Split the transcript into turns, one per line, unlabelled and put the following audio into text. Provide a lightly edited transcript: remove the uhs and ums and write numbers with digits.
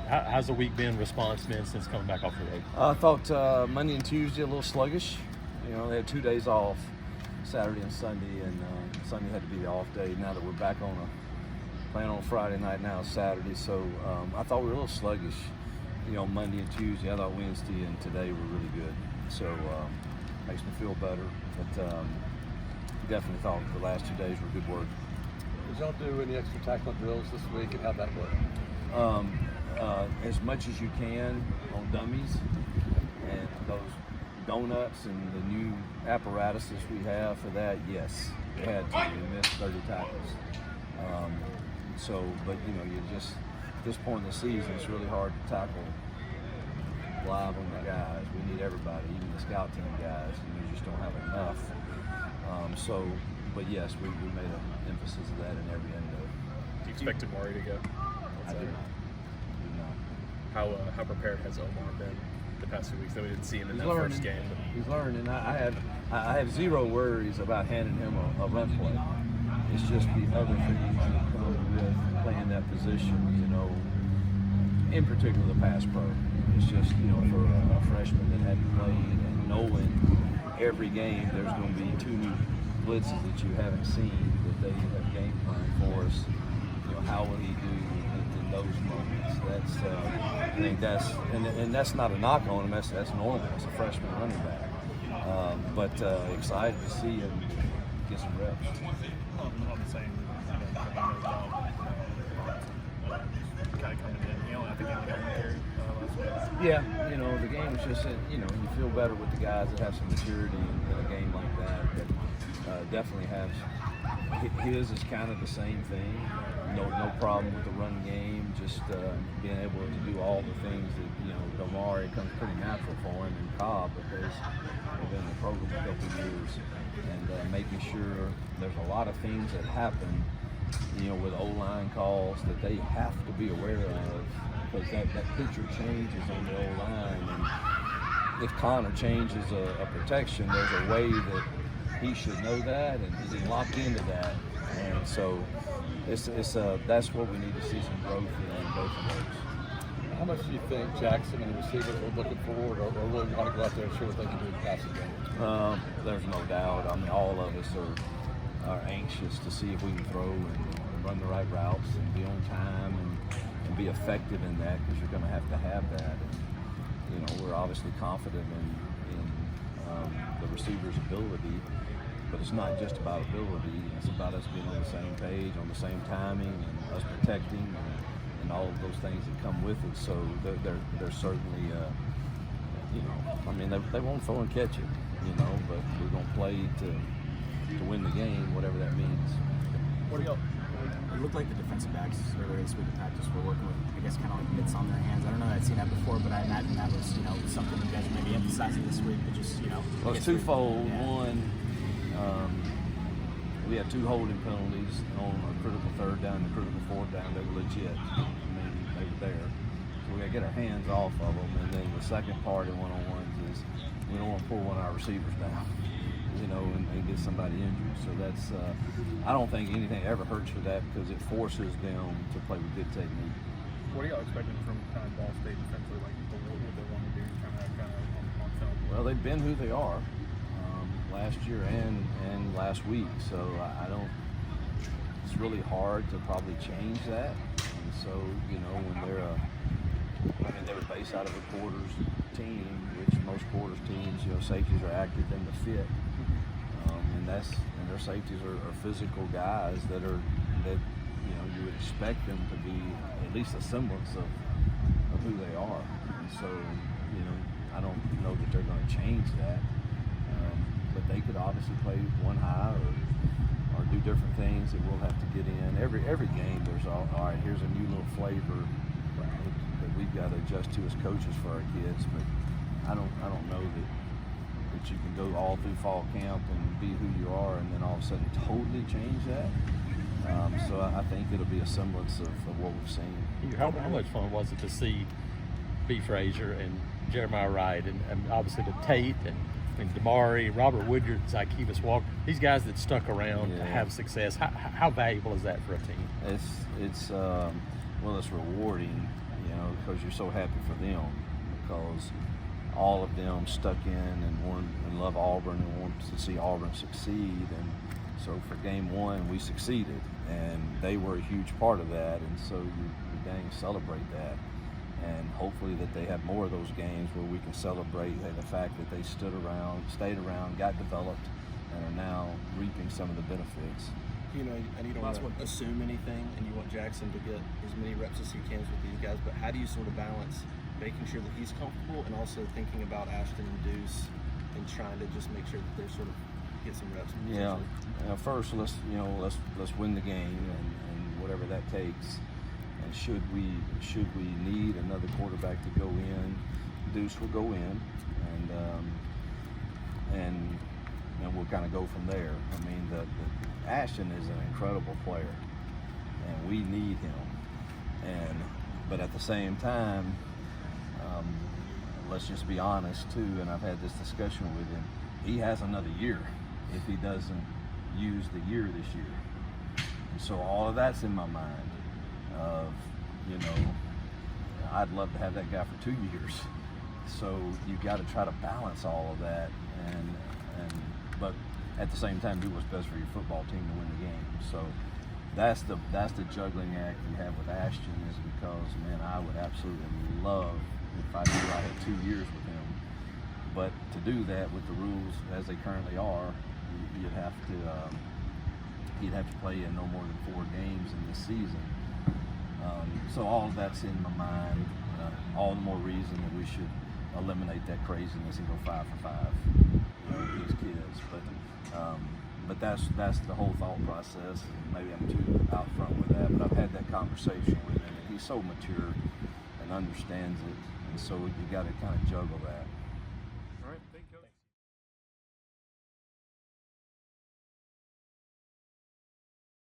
How's the week been, response been since coming back off the road?
I thought Monday and Tuesday a little sluggish. You know, they had 2 days off, Saturday and Sunday, and Sunday had to be the off day. Now that we're back playing on Friday night, now it's Saturday, so I thought we were a little sluggish. You know, Monday and Tuesday. I thought Wednesday and today were really good. So makes me feel better. But definitely thought the last 2 days were good work.
Did y'all do any extra tackling drills this week, and how'd that work?
As much as you can on dummies and those donuts and the new apparatuses we have for that, yes, we had to. We missed 30 tackles. But you know, you just, at this point in the season, it's really hard to tackle live on the guys. We need everybody, even the scout team guys, and we just don't have enough. But yes, we made an emphasis of that in every window.
Do you expect Amari to go?
I do not.
How prepared has Omar been the past few weeks? Though we didn't see him in
He's
that
learning.
first game.
He's learning. I have zero worries about handing him a run play. It's just the other things that come with playing that position, you know, in particular the pass pro. It's just, you know, for a freshman that hadn't played and knowing every game there's going to be 2 new blitzes that you haven't seen, that they have game plan for us. You know, how will he do in those moments? That's I think that's not a knock on him. That's normal. It's a freshman running back. But excited to see him get some reps.
On the same kind of coming in, you know, I think they only got 1 carry last week.
Yeah, you know, the game is just, you know, you feel better with the guys that have some maturity in a game like that. Definitely has. His is kind of the same thing. No problem with the run game. Just being able to do all the things that, you know, Damari comes pretty natural for him in Cobb because they've been in the program a couple of years, and making sure there's a lot of things that happen, you know, with O-line calls that they have to be aware of, because that picture changes on the O-line, and if Connor changes a protection, there's a way that he should know that, and he's locked into that, and so that's what we need to see some growth in both of those.
How much do you think Jackson and the receivers are looking forward or really want to go out there and show what they can do in the passing game?
There's no doubt. I mean, all of us are anxious to see if we can throw and run the right routes and be on time and be effective in that, because you're going to have that. And, you know, we're obviously confident in the receiver's ability, but it's not just about ability. It's about us being on the same page, on the same timing, and us protecting and all of those things that come with it. So they're certainly, you know, I mean, they won't throw and catch it, you know, but we're going to play to win the game, whatever that means.
What do y'all? It looked like the defensive backs earlier this week in practice were working with, I guess, kind of like mitts on their hands. I don't know if I'd seen that before, but I imagine that was, you know, something you guys are maybe emphasizing this week, but just, you know.
Well, it's twofold. One, we had 2 holding penalties on a critical 3rd down and a critical 4th down. They were legit. I mean, they were there. So we got to get our hands off of them. And then the second part in one-on-ones is we don't want to pull one of our receivers down, you know, and get somebody injured. So that's, I don't think anything ever hurts for that, because it forces them to play with good technique.
What are y'all expecting from kind of Ball State defensively? Like, what they want to do kind of on film?
Well, they've been who they are last year and last week. So I don't, it's really hard to probably change that. And so, you know, when they were based out of a quarters team, which most quarters teams, you know, safeties are active in the fit. And their safeties are physical guys that you know, you would expect them to be at least a semblance of who they are. And so, you know, I don't know that they're going to change that, but they could obviously play one high or do different things that we'll have to get in. Every game there's all right, here's a new little flavor that we've got to adjust to as coaches for our kids. But I don't know that you can go all through fall camp and be who you are and then all of a sudden totally change that. So I think it'll be a semblance of what we've seen.
How much fun was it to see B. Frazier and Jeremiah Wright and obviously the Tate and Damari, Robert Woodyard, Zykevis Walker, these guys that stuck around to have success? How valuable is that for a team?
It's well, it's rewarding, you know, because you're so happy for them, because all of them stuck in and love Auburn and want to see Auburn succeed. And so for game one, we succeeded, and they were a huge part of that. And so you dang celebrate that. And hopefully that they have more of those games where we can celebrate the fact that they stayed around, got developed, and are now reaping some of the benefits.
You know, and you don't want to assume anything, and you want Jackson to get as many reps as he can with these guys, but how do you sort of balance making sure that he's comfortable and also thinking about Ashton and Deuce and trying to just make sure that they're sort of get some reps?
Yeah. First, let's win the game and whatever that takes. And should we need another quarterback to go in, Deuce will go in, and we'll kind of go from there. I mean, Ashton is an incredible player, and we need him. But at the same time, let's just be honest too. And I've had this discussion with him. He has another year if he doesn't use the year this year. And so all of that's in my mind. Of, I'd love to have that guy for 2 years. So you got to try to balance all of that, but at the same time do what's best for your football team to win the game. So that's the juggling act you have with Ashton, is because, man, I would absolutely love if I knew I had 2 years with him. But to do that with the rules as they currently are, he'd have to play in no more than 4 games in this season. So all of that's in my mind. All the more reason that we should eliminate that craziness and go 5 for 5 with these kids. But that's the whole thought process. Maybe I'm too out front with that, but I've had that conversation with him, and he's so mature and understands it. And so you got to kind of juggle that.